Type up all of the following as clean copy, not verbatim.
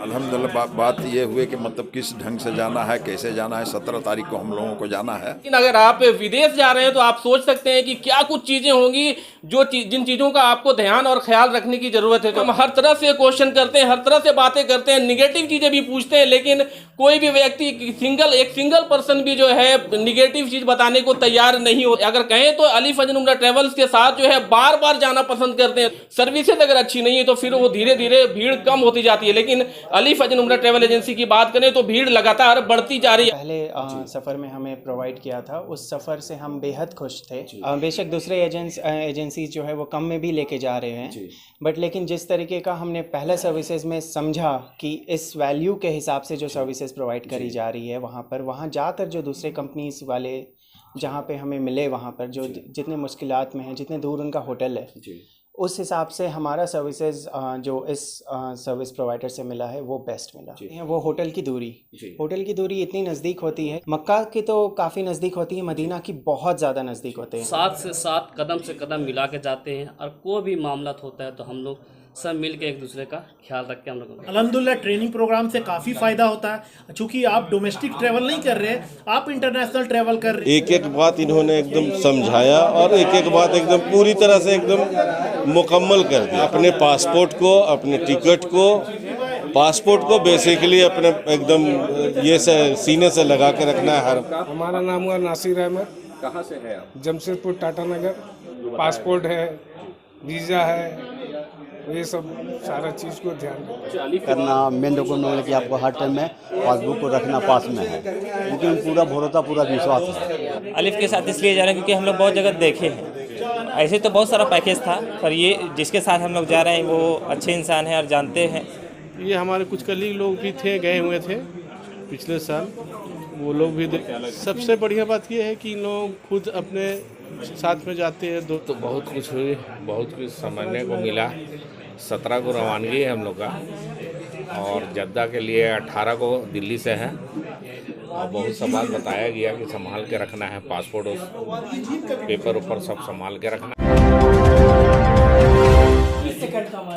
अल्हम्दुलिल्लाह बात ये हुई कि मतलब किस ढंग से जाना है, कैसे जाना है। 17 तारीख को हम लोगों को जाना है। लेकिन अगर आप विदेश जा रहे हैं तो आप सोच सकते हैं कि क्या कुछ चीजें होंगी जिन चीजों का आपको ध्यान और ख्याल रखने की जरूरत है। तो हम हर तरह से क्वेश्चन करते हैं, हर तरह से बातें करते हैं, निगेटिव चीजें भी पूछते हैं, लेकिन कोई भी व्यक्ति एक सिंगल पर्सन भी जो है निगेटिव चीज बताने को तैयार नहीं हो। अगर कहें तो अली फजल उम्रा ट्रेवल्स के साथ जो है बार बार जाना पसंद करते हैं। सर्विसेज अगर अच्छी नहीं है तो फिर वो धीरे धीरे भीड़ कम होती जाती है, लेकिन अली फजल उम्रा ट्रेवल एजेंसी की बात करें तो भीड़ लगातार बढ़ती जा रही है। पहले सफ़र में हमें प्रोवाइड किया था, उस सफ़र से हम बेहद खुश थे। बेशक दूसरे एजेंसीज जो है वो कम में भी लेके जा रहे हैं, बट लेकिन जिस तरीके का हमने पहले सर्विसेज में समझा कि इस वैल्यू के हिसाब से जो सर्विसेज प्रोवाइड करी जा रही है वहाँ जाकर जो दूसरे कंपनीज वाले जहाँ पे हमें मिले, वहाँ पर जो जितने मुश्किलात में हैं, जितने दूर उनका होटल है, उस हिसाब से हमारा सर्विसेज जो इस सर्विस प्रोवाइडर से मिला है वो बेस्ट मिला। वो होटल की दूरी इतनी नज़दीक होती है, मक्का की तो काफ़ी नज़दीक होती है, मदीना की बहुत ज़्यादा नज़दीक होते हैं। 7 से 7 कदम से कदम मिला के जाते हैं, और कोई भी मामला होता है तो हम लोग सब मिल के एक दूसरे का ख्याल रख के हम लोग। अल्हम्दुलिल्लाह ट्रेनिंग प्रोग्राम से काफ़ी फ़ायदा होता है, चूँकि आप डोमेस्टिक ट्रैवल नहीं कर रहे, आप इंटरनेशनल ट्रैवल कर रहे हैं। एक एक बात इन्होंने एकदम समझाया और एक एक बात एकदम पूरी तरह से एकदम मुकम्मल कर दिया। अपने पासपोर्ट को, अपने टिकट को, पासपोर्ट को बेसिकली अपने एकदम ये से सीने से लगा के रखना है। हमारा नाम हुआ नासिर अहमद। कहाँ से है आप? जमशेदपुर टाटा नगर। पासपोर्ट है, वीज़ा है, ये सब सारा चीज़ को ध्यान करना। मेन डॉक्यूमेंट है कि आपको हर टाइम में पासबुक को रखना पास में है, लेकिन पूरा भरोसा, पूरा विश्वास है। अलिफ के साथ इसलिए जा रहे हैं क्योंकि हम लोग बहुत जगह देखे हैं। ऐसे तो बहुत सारा पैकेज था, पर ये जिसके साथ हम लोग जा रहे हैं वो अच्छे इंसान हैं और जानते हैं। ये हमारे कुछ कलीग लोग भी थे, गए हुए थे पिछले साल, वो लोग भी सबसे बढ़िया बात ये है कि इन लोग खुद अपने साथ में जाते हैं। तो बहुत कुछ हुई, बहुत कुछ समझने को मिला। 17 को रवानगी है हम लोग का, और जद्दा के लिए 18 को दिल्ली से है। और बहुत सा बात बताया गया कि संभाल के रखना है, पासपोर्ट और पेपर ऊपर सब संभाल के रखना है।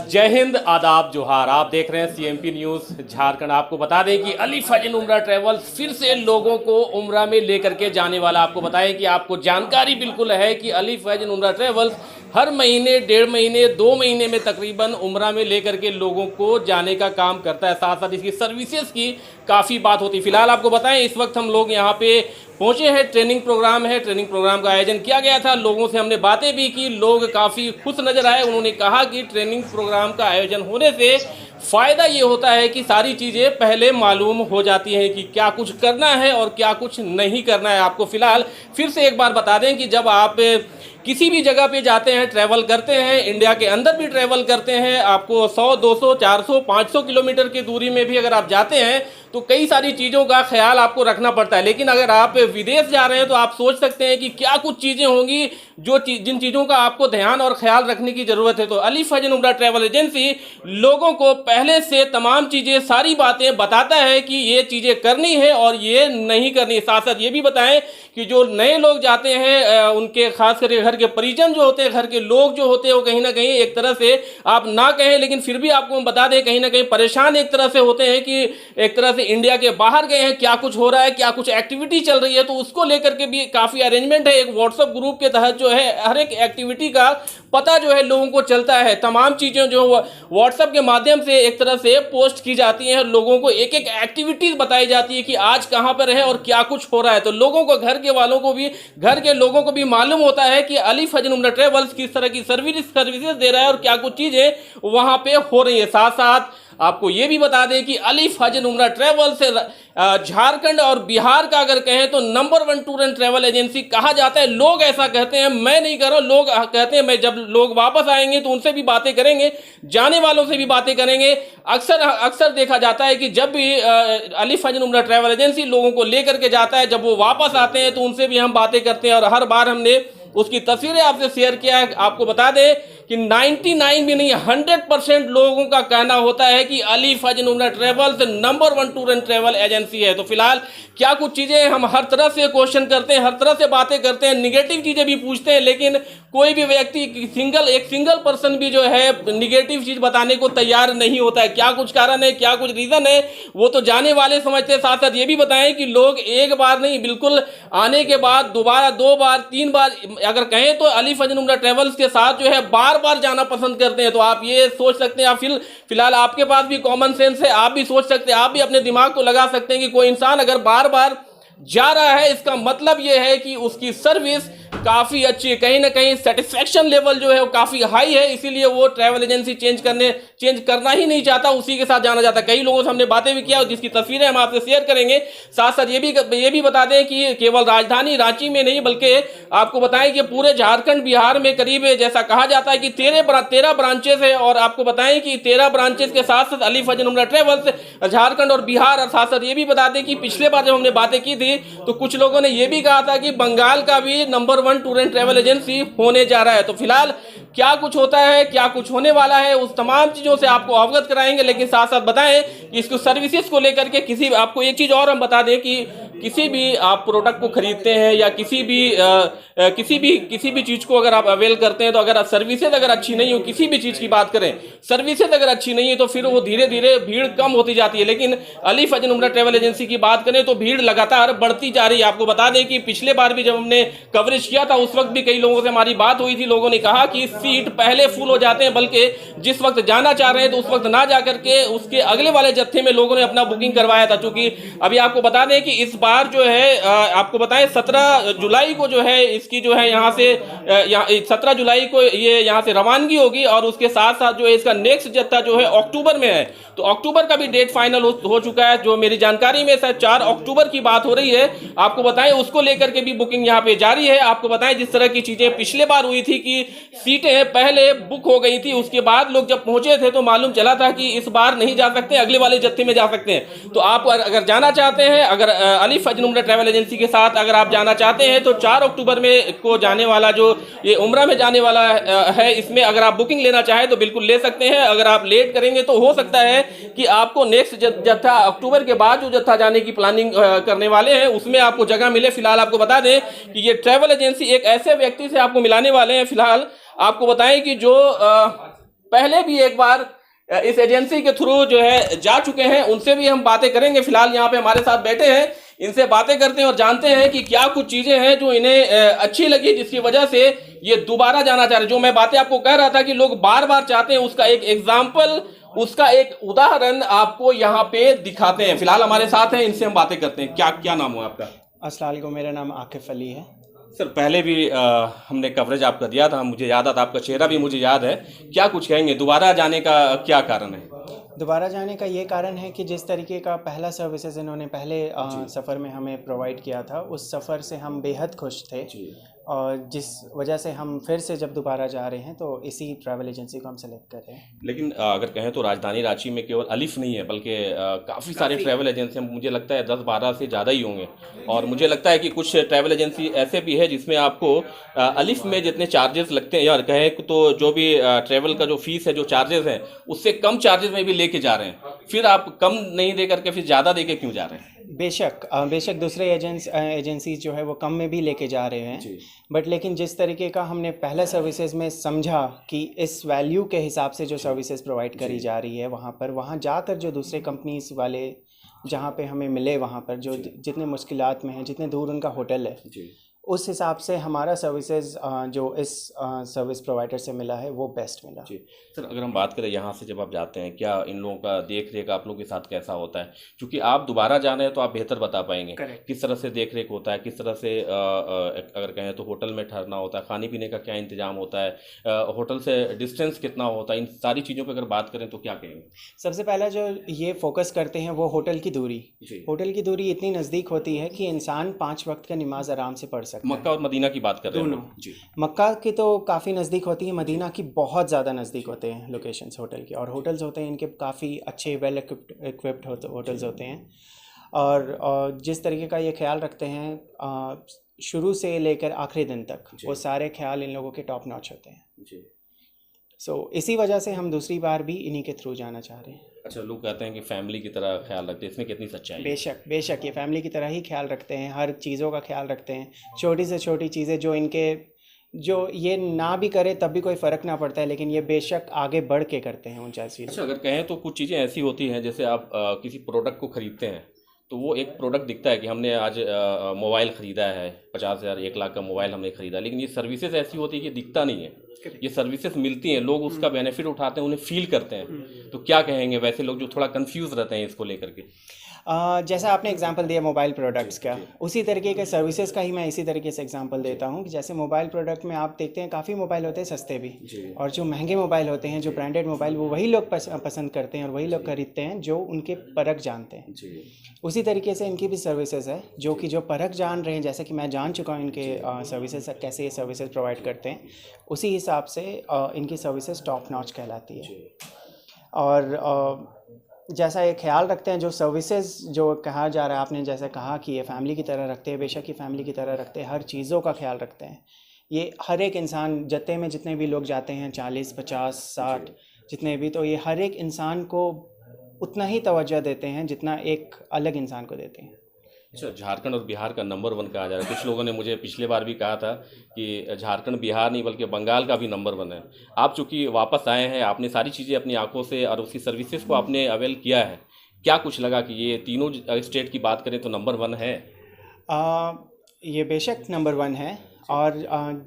जय हिंद, आदाब, जोहार। आप देख रहे हैं सीएमपी न्यूज़ झारखंड। आपको बता दें कि अली फजल उम्रा ट्रेवल्स फिर से लोगों को उम्रा में लेकर के जाने वाला। आपको बताएं कि आपको जानकारी बिल्कुल है कि अली फजल उम्रा ट्रेवल्स हर महीने, 1.5 महीने, 2 महीने में तकरीबन उम्रा में लेकर के लोगों को जाने का काम करता है। साथ साथ इसकी सर्विसेज की काफ़ी बात होती है। फिलहाल आपको बताएं इस वक्त हम लोग यहाँ पे पहुँचे हैं। ट्रेनिंग प्रोग्राम है, ट्रेनिंग प्रोग्राम का आयोजन किया गया था। लोगों से हमने बातें भी की, लोग काफ़ी खुश नज़र आए। उन्होंने कहा कि ट्रेनिंग प्रोग्राम का आयोजन होने से फ़ायदा ये होता है कि सारी चीज़ें पहले मालूम हो जाती हैं कि क्या कुछ करना है और क्या कुछ नहीं करना है। आपको फ़िलहाल फिर से एक बार बता दें कि जब आप किसी भी जगह पे जाते हैं, ट्रैवल करते हैं, इंडिया के अंदर भी ट्रैवल करते हैं, आपको 100, 200, 400, 500 किलोमीटर की दूरी में भी अगर आप जाते हैं तो कई सारी चीज़ों का ख्याल आपको रखना पड़ता है। लेकिन अगर आप विदेश जा रहे हैं तो आप सोच सकते हैं कि क्या कुछ चीज़ें होंगी जिन चीज़ों का आपको ध्यान और ख्याल रखने की ज़रूरत है। तो अली फजल उम्रा ट्रैवल एजेंसी लोगों को पहले से तमाम चीज़ें, सारी बातें बताता है कि ये चीज़ें करनी है और ये नहीं करनी। साथ साथ ये भी बताएं कि जो नए लोग जाते हैं उनके खास करके घर के परिजन जो होते हैं, घर के लोग जो होते हैं, वो कहीं ना कहीं एक तरह से आप ना कहें लेकिन फिर भी आपको हम बता दें कहीं ना कहीं परेशान एक तरह से होते हैं कि एक तरह से इंडिया के बाहर गए हैं, क्या कुछ हो रहा है, क्या कुछ एक्टिविटी चल रही है, तो उसको लेकर के भी काफ़ी अरेंजमेंट है। एक व्हाट्सएप ग्रुप के तहत जो है हर एक एक्टिविटी का पता जो है लोगों को चलता है। तमाम चीज़ें जो व्हाट्सएप के माध्यम से एक तरह से पोस्ट की जाती हैं, लोगों को एक एक एक्टिविटीज़ बताई जाती है कि आज कहाँ पर है और क्या कुछ हो रहा है। तो लोगों को, घर के वालों को भी, घर के लोगों को भी मालूम होता है कि अली फजल उम्रा ट्रेवल्स किस तरह की सर्विसेज दे रहा है और क्या कुछ चीज़ें वहाँ पे हो रही है। साथ साथ आपको ये भी बता दें कि अली फजल उम्रा ट्रैवल से झारखंड और बिहार का अगर कहें तो number 1 tour and travel agency कहा जाता है। लोग ऐसा कहते हैं, मैं नहीं कर रहा हूं, लोग कहते हैं। मैं जब लोग वापस आएंगे तो उनसे भी बातें करेंगे, जाने वालों से भी बातें करेंगे। अक्सर देखा जाता है कि जब भी अली फजल उम्रा ट्रैवल एजेंसी लोगों को लेकर के जाता है, जब वो वापस आते हैं तो उनसे भी हम बातें करते हैं और हर बार हमने उसकी तस्वीरें आपसे शेयर किया है। आपको बता दें कि 99 भी नहीं 100% लोगों का कहना होता है कि अली फजल उम्रा travels number 1 tour and travel agency है। तो फिलहाल क्या कुछ चीज़ें हम हर तरह से क्वेश्चन करते हैं, हर तरह से बातें करते हैं, निगेटिव चीज़ें भी पूछते हैं, लेकिन कोई भी व्यक्ति एक सिंगल पर्सन भी जो है निगेटिव चीज़ बताने को तैयार नहीं होता है। क्या कुछ कारण है, क्या कुछ रीज़न है, वो तो जाने वाले समझते हैं। साथ साथ ये भी बताएं कि लोग एक बार नहीं, बिल्कुल आने के बाद दोबारा 2 बार 3 बार अगर कहें तो अली फजल उम्रा ट्रेवल्स के साथ जो है बार बार जाना पसंद करते हैं। तो आप ये सोच सकते हैं, आप फिलहाल आपके पास भी कॉमन सेंस है, आप भी सोच सकते हैं, आप भी अपने दिमाग को लगा सकते हैं कि कोई इंसान अगर बार बार जा रहा है, इसका मतलब यह है कि उसकी सर्विस काफ़ी अच्छी है, कहीं ना कहीं सेटिस्फैक्शन लेवल जो है वो काफ़ी हाई है, इसीलिए वो ट्रैवल एजेंसी चेंज करना ही नहीं चाहता, उसी के साथ जाना चाहता। कई लोगों से हमने बातें भी किया जिसकी तस्वीरें हम आपसे शेयर करेंगे। साथ साथ ये भी बता दें कि केवल राजधानी रांची में नहीं, बल्कि आपको बताएं कि पूरे झारखंड बिहार में करीब जैसा कहा जाता है कि 13 ब्रांचेस है, और आपको बताएं कि 13 ब्रांचेस के साथ साथ अली फजल उम्रा ट्रेवल्स झारखंड और बिहार, और साथ साथ ये भी बता दें कि पिछले बार जब हमने बातें की थी तो कुछ लोगों ने ये भी कहा था कि बंगाल का भी number 1 tour and travel agency होने जा रहा है। तो फिलहाल क्या कुछ होता है, क्या कुछ होने वाला है, उस तमाम चीज़ों से आपको अवगत कराएंगे, लेकिन साथ साथ बताएं कि इसको सर्विसेज को लेकर के आपको एक चीज़ और हम बता दें कि किसी भी आप प्रोडक्ट को खरीदते हैं या किसी भी चीज़ को अगर आप अवेल करते हैं, तो अगर सर्विसेज अगर अच्छी नहीं हो, किसी भी चीज़ की बात करें, सर्विसेज अगर अच्छी नहीं है तो फिर वो धीरे धीरे भीड़ कम होती जाती है। लेकिन अली फजल उम्रा ट्रैवल एजेंसी की बात करें तो भीड़ लगातार बढ़ती जा रही है। आपको बता दें कि पिछले बार भी जब हमने कवरेज किया था उस वक्त भी कई लोगों से हमारी बात हुई थी, लोगों ने कहा कि सीट पहले फुल हो जाते हैं, बल्कि जिस वक्त जाना चाह रहे हैं तो उस वक्त ना जा करके उसके अगले वाले जत्थे में लोगों ने अपना बुकिंग करवाया था। चूंकि अभी आपको बता दें कि इस बार जो है आपको बताएं 17 जुलाई को जो है इसकी जो है यहाँ से 17 जुलाई को ये यहाँ से रवानगी होगी, और उसके साथ साथ जो है इसका नेक्स्ट जत्था जो है अक्टूबर में है। तो अक्टूबर का भी डेट फाइनल हो चुका है, जो मेरी जानकारी में शायद 4 अक्टूबर की बात हो रही है। आपको बताएं उसको लेकर के भी बुकिंग यहाँ पे जारी है। आपको बताएं जिस तरह की चीजें पिछले बार हुई थी कि सीटें पहले बुक हो गई थी, उसके बाद लोग जब पहुंचे थे तो मालूम चला था कि इस बार नहीं जा सकते, अगले वाले जत्थे में जा सकते हैं। तो आप अगर जाना चाहते हैं, अगर अली फजल उम्रा ट्रैवल एजेंसी के साथ अगर आप जाना चाहते हैं तो 4 अक्टूबर में को जाने वाला जो ये उम्रा में जाने वाला है, इसमें अगर आप बुकिंग लेना चाहें तो बिल्कुल ले सकते हैं। अगर आप लेट करेंगे तो हो सकता है कि आपको नेक्स्ट जत्था अक्टूबर के बाद जो जत्था जाने की प्लानिंग करने वाले हैं उसमें आपको जगह मिले। फिलहाल आपको बता दें कि ये ट्रैवल एजेंसी एक ऐसे व्यक्ति से आपको मिलाने वाले हैं। फिलहाल आपको बताएं कि जो पहले भी एक बार इस एजेंसी के थ्रू जो है जा चुके हैं, उनसे भी हम बातें करेंगे। फिलहाल यहाँ पे हमारे साथ बैठे हैं, इनसे बातें करते हैं और जानते हैं कि क्या कुछ चीजें हैं जो इन्हें अच्छी लगी, जिसकी वजह से ये दोबारा जाना चाह रहे हैं। जो मैं बातें आपको कह रहा था कि लोग बार बार चाहते हैं, उसका एक एग्जाम्पल, उसका एक उदाहरण आपको यहाँ पे दिखाते हैं। फिलहाल हमारे साथ हैं, इनसे हम बातें करते हैं। क्या नाम हो आपका? अस्सलाम वालेकुम, मेरा नाम आकिफ अली है। सर, पहले भी हमने कवरेज आपका दिया था, मुझे याद आता, आपका चेहरा भी मुझे याद है। क्या कुछ कहेंगे, दोबारा जाने का क्या कारण है? दोबारा जाने का ये कारण है कि जिस तरीके का पहला सर्विसेज इन्होंने पहले सफ़र में हमें प्रोवाइड किया था, उस सफ़र से हम बेहद खुश थे, और जिस वजह से हम फिर से जब दोबारा जा रहे हैं तो इसी ट्रैवल एजेंसी को हम सेलेक्ट कर रहे हैं। लेकिन अगर कहें तो राजधानी रांची में केवल अलिफ नहीं है, बल्कि काफ़ी सारे ट्रैवल एजेंसी, मुझे लगता है 10-12 से ज़्यादा ही होंगे। और मुझे लगता है कि कुछ ट्रैवल एजेंसी ऐसे भी है जिसमें आपको अलिफ में जितने चार्जेस लगते हैं, या कहें तो जो भी ट्रैवल का जो फीस है, जो चार्जेस हैं, उससे कम चार्जेस में भी लेके जा रहे हैं। फिर आप कम नहीं दे करके फिर ज़्यादा दे के क्यों जा रहे हैं? बेशक दूसरे एजेंसीज जो है वो कम में भी लेके जा रहे हैं, बट लेकिन जिस तरीके का हमने पहले सर्विसेज में समझा कि इस वैल्यू के हिसाब से जो सर्विसेज प्रोवाइड करी जा रही है, वहाँ जाकर जो दूसरे कंपनीज वाले जहाँ पे हमें मिले, वहाँ पर जो जितने मुश्किलात में हैं, जितने दूर उनका होटल है, उस हिसाब से हमारा सर्विसेज जो इस सर्विस प्रोवाइडर से मिला है वो बेस्ट मिला। जी सर, अगर हम बात करें यहाँ से जब आप जाते हैं, क्या इन लोगों का देख रेख आप लोगों के साथ कैसा होता है? क्योंकि आप दोबारा जाना है तो आप बेहतर बता पाएंगे किस तरह से देख रेख होता है, किस तरह से अगर कहें तो होटल में ठहरना होता है, खाने पीने का क्या इंतजाम होता है, होटल से डिस्टेंस कितना होता है, इन सारी चीज़ों पर अगर बात करें तो क्या कहेंगे? सबसे पहला जो ये फोकस करते हैं वो होटल की दूरी। होटल की दूरी इतनी नज़दीक होती है कि इंसान 5 वक्त का नमाज आराम से पढ़ सकता है। मक्का और मदीना की बात कर रहे हैं जी। मक्का की तो काफ़ी नज़दीक होती है, मदीना की बहुत ज़्यादा नज़दीक होते हैं लोकेशंस होटल के, और होटल्स होते हैं इनके काफ़ी अच्छे वेल इक्विप्ड होटल्स होते हैं, और जिस तरीके का ये ख्याल रखते हैं शुरू से लेकर आखिरी दिन तक, वो सारे ख्याल इन लोगों के टॉप नॉच होते हैं जी। सो इसी वजह से हम दूसरी बार भी इन्हीं के थ्रू जाना चाह रहे हैं। अच्छा, लोग कहते हैं कि फैमिली की तरह ख्याल रखते हैं, इसमें कितनी सच्चाई है? बेशक बेशक ये फैमिली की तरह ही ख्याल रखते हैं, हर चीज़ों का ख्याल रखते हैं। छोटी से छोटी चीज़ें जो ये ना भी करे तब भी कोई फ़र्क ना पड़ता है, लेकिन ये बेशक आगे बढ़ के करते हैं उन चीज़ों। अच्छा, अगर कहें तो कुछ चीज़ें ऐसी होती हैं, जैसे आप किसी प्रोडक्ट को ख़रीदते हैं तो वो एक प्रोडक्ट दिखता है कि हमने आज मोबाइल ख़रीदा है, 50,000 1 लाख का मोबाइल हमने ख़रीदा, लेकिन ये सर्विसेज ऐसी होती है कि दिखता नहीं है। ये सर्विसेज मिलती हैं, लोग उसका बेनिफिट उठाते हैं, उन्हें फील करते हैं। तो क्या कहेंगे वैसे लोग जो थोड़ा कंफ्यूज रहते हैं इसको लेकर के? जैसा आपने एग्जांपल दिया मोबाइल प्रोडक्ट्स का, उसी तरीके के सर्विसेज का ही मैं इसी तरीके से एग्जांपल देता हूँ कि जैसे मोबाइल प्रोडक्ट में आप देखते हैं काफ़ी मोबाइल होते हैं सस्ते भी, और जो महंगे मोबाइल होते हैं, जो ब्रांडेड मोबाइल, वो वही लोग पसंद करते हैं और वही लोग खरीदते हैं जो उनके परख जानते हैं। उसी तरीके से इनकी भी सर्विसेज है जो परख जान रहे हैं, जैसे कि मैं जान चुका हूँ इनके सर्विसेज कैसे ये सर्विसेज प्रोवाइड करते हैं, उसी हिसाब से इनकी सर्विसेज टॉप नॉच कहलाती है। और जैसा ये ख्याल रखते हैं, जो सर्विसेज जो कहा जा रहा है, आपने जैसा कहा कि ये फैमिली की तरह रखते हैं, बेशक ये फैमिली की तरह रखते हैं, हर चीज़ों का ख्याल रखते हैं। ये हर एक इंसान, जत्थे में जितने भी लोग जाते हैं, 40, 50, 60 जितने भी, तो ये हर एक इंसान को उतना ही तवज्जो देते हैं जितना एक अलग इंसान को देते हैं। अच्छा, झारखंड और बिहार का नंबर 1 कहा जा रहा है। कुछ लोगों ने मुझे पिछले बार भी कहा था कि झारखंड बिहार नहीं बल्कि बंगाल का भी नंबर 1 है। आप चूँकि वापस आए हैं, आपने सारी चीज़ें अपनी आंखों से और उसकी सर्विसेज को आपने अवेल किया है, क्या कुछ लगा कि ये तीनों स्टेट की बात करें तो नंबर 1 है? ये बेशक नंबर 1 है। और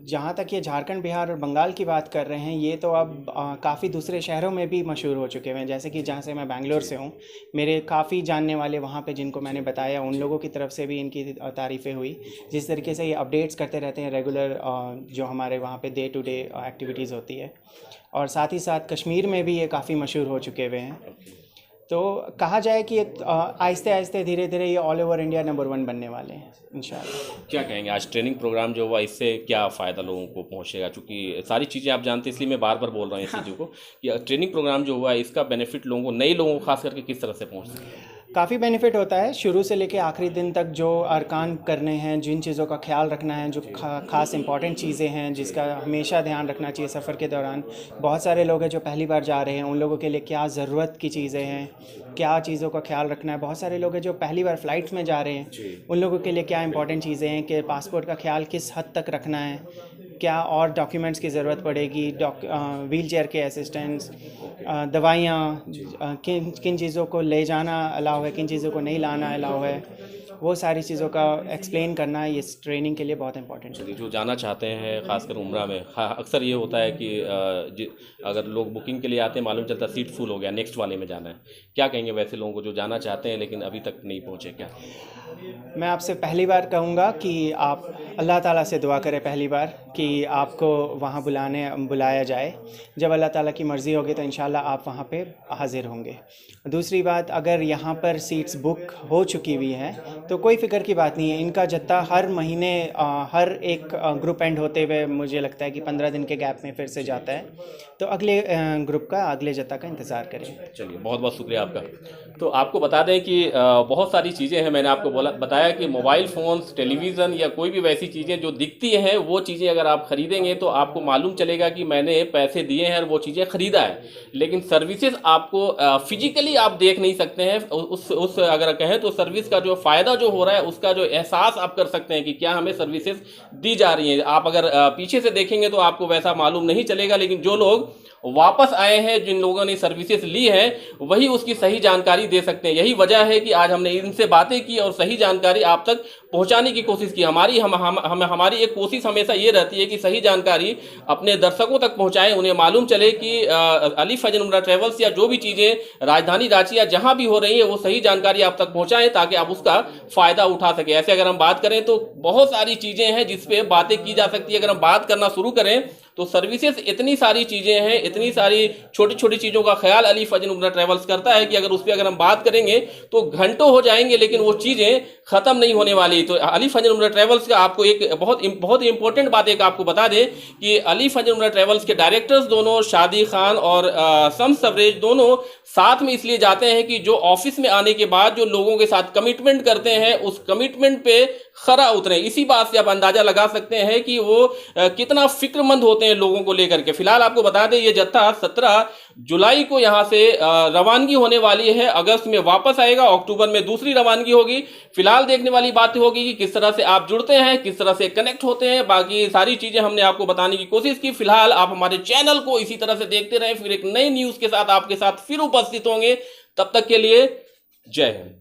जहाँ तक ये झारखंड, बिहार और बंगाल की बात कर रहे हैं, ये तो अब काफ़ी दूसरे शहरों में भी मशहूर हो चुके हैं। जैसे कि जहाँ से मैं बेंगलोर से हूँ, मेरे काफ़ी जानने वाले वहाँ पे जिनको मैंने बताया, उन लोगों की तरफ से भी इनकी तारीफ़ें हुई। जिस तरीके से ये अपडेट्स करते रहते हैं रेगुलर, जो हमारे वहाँ पे डे टू डे एक्टिविटीज़ होती है, और साथ ही साथ कश्मीर में भी ये काफ़ी मशहूर हो चुके हुए हैं। तो कहा जाए कि आहिस्ते आहिस्ते धीरे धीरे ये ऑल ओवर इंडिया नंबर 1 बनने वाले हैं इंशाल्लाह। क्या कहेंगे आज ट्रेनिंग प्रोग्राम जो हुआ, इससे क्या फ़ायदा लोगों को पहुंचेगा? चूँकि सारी चीज़ें आप जानते हैं, इसलिए मैं बार बार बोल रहा हूँ इस चीज़ों को कि ट्रेनिंग प्रोग्राम जो हुआ है, इसका बेनिफिट लोगों को, नए लोगों को खास करके किस तरह से पहुँच सकता है? काफ़ी बेनिफिट होता है। शुरू से लेके आखिरी दिन तक जो अरकान करने हैं, जिन चीज़ों का ख्याल रखना है, जो खास इंपॉर्टेंट चीज़ें हैं जिसका हमेशा ध्यान रखना चाहिए सफ़र के दौरान। बहुत सारे लोग हैं जो पहली बार जा रहे हैं, उन लोगों के लिए क्या ज़रूरत की चीज़ें हैं, क्या चीज़ों का ख्याल रखना है। बहुत सारे लोग हैं जो पहली बार फ़्लाइट में जा रहे हैं, उन लोगों के लिए क्या इंपॉर्टेंट चीज़ें हैं, कि पासपोर्ट का ख्याल किस हद तक रखना है, क्या और डॉक्यूमेंट्स की ज़रूरत पड़ेगी, व्हील चेयर के असिस्टेंट्स, दवाइयाँ, किन चीज़ों को ले जाना अलाउ है, किन चीज़ों को नहीं लाना अलाउ है, वो सारी चीज़ों का एक्सप्लेन करना ये ट्रेनिंग के लिए बहुत इंपॉर्टेंट है। जो जाना चाहते हैं खासकर उम्रा में, अक्सर ये होता है कि अगर लोग बुकिंग के लिए आते हैं, मालूम चलता सीट फुल हो गया, नेक्स्ट वाले में जाना है। क्या कहेंगे वैसे लोगों को जो जाना चाहते हैं लेकिन अभी तक नहीं पहुँचे? क्या मैं आपसे पहली बार कहूँगा कि आप अल्लाह ताला से दुआ करें पहली बार कि आपको वहाँ बुलाया जाए। जब अल्लाह ताला की मर्ज़ी होगी तो इंशाल्लाह आप वहाँ पे हाज़िर होंगे। दूसरी बात, अगर यहाँ पर सीट्स बुक हो चुकी हुई हैं तो कोई फ़िक्र की बात नहीं है। इनका जत्था हर महीने हर एक ग्रुप एंड होते हुए मुझे लगता है कि 15 दिन के गैप में फिर से जाता है, तो अगले ग्रुप का, अगले जत्था का इंतज़ार करें। चलिए, बहुत बहुत शुक्रिया आपका। तो आपको बता दें कि बहुत सारी चीज़ें हैं, मैंने आपको बताया कि मोबाइल फ़ोन्स, टेलीविज़न या कोई भी वैसी चीज़ें जो दिखती हैं, वो चीज़ें अगर आप ख़रीदेंगे तो आपको मालूम चलेगा कि मैंने पैसे दिए हैं और वो चीज़ें ख़रीदा है, लेकिन सर्विसेज आपको फिजिकली आप देख नहीं सकते हैं। उस अगर कहें तो सर्विस का जो फ़ायदा जो हो रहा है, उसका जो एहसास आप कर सकते हैं कि क्या हमें सर्विसेज दी जा रही हैं। आप अगर पीछे से देखेंगे तो आपको वैसा मालूम नहीं चलेगा, लेकिन जो लोग वापस आए हैं, जिन लोगों ने सर्विसेज ली हैं, वही उसकी सही जानकारी दे सकते हैं। यही वजह है कि आज हमने इनसे बातें की और सही जानकारी आप तक पहुंचाने की कोशिश की। हमारी एक कोशिश हमेशा ये रहती है कि सही जानकारी अपने दर्शकों तक पहुंचाएं, उन्हें मालूम चले कि अली फजल उम्रा ट्रेवल्स या जो भी चीज़ें राजधानी रांची या जहां भी हो रही हैं, वो सही जानकारी आप तक पहुंचाएं ताकि आप उसका फ़ायदा उठा सकें। ऐसे अगर हम बात करें तो बहुत सारी चीज़ें हैं जिस पे बातें की जा सकती है। अगर हम बात करना शुरू करें तो सर्विसेज इतनी सारी चीज़ें हैं, इतनी सारी छोटी छोटी चीज़ों का ख्याल अली फजल उम्रा ट्रेवल्स करता है कि अगर उस पर अगर हम बात करेंगे तो घंटों हो जाएंगे, लेकिन वो चीज़ें ख़त्म नहीं होने वाली। तो अली फजल उम्रा ट्रेवल्स का आपको एक बहुत इंपॉर्टेंट बात एक आपको बता दें कि अली फजल उम्रा ट्रेवल्स के डायरेक्टर्स दोनों, शादी खान और शम्स तबरेज, दोनों साथ में इसलिए जाते हैं कि जो ऑफिस में आने के बाद जो लोगों के साथ कमिटमेंट करते हैं, उस कमिटमेंट पे खरा उतरे। इसी बात से आप अंदाजा लगा सकते हैं कि वो कितना फिक्रमंद होते हैं लोगों को लेकर के। फिलहाल आपको बता दें ये जत्था 17 जुलाई को यहाँ से रवानगी होने वाली है, अगस्त में वापस आएगा, अक्टूबर में दूसरी रवानगी होगी। फिलहाल देखने वाली बात होगी कि किस तरह से आप जुड़ते हैं, किस तरह से कनेक्ट होते हैं। बाकी सारी चीजें हमने आपको बताने की कोशिश की। फिलहाल आप हमारे चैनल को इसी तरह से देखते रहें, फिर एक नई न्यूज के साथ आपके साथ फिर उपस्थित होंगे। तब तक के लिए जय हिंद।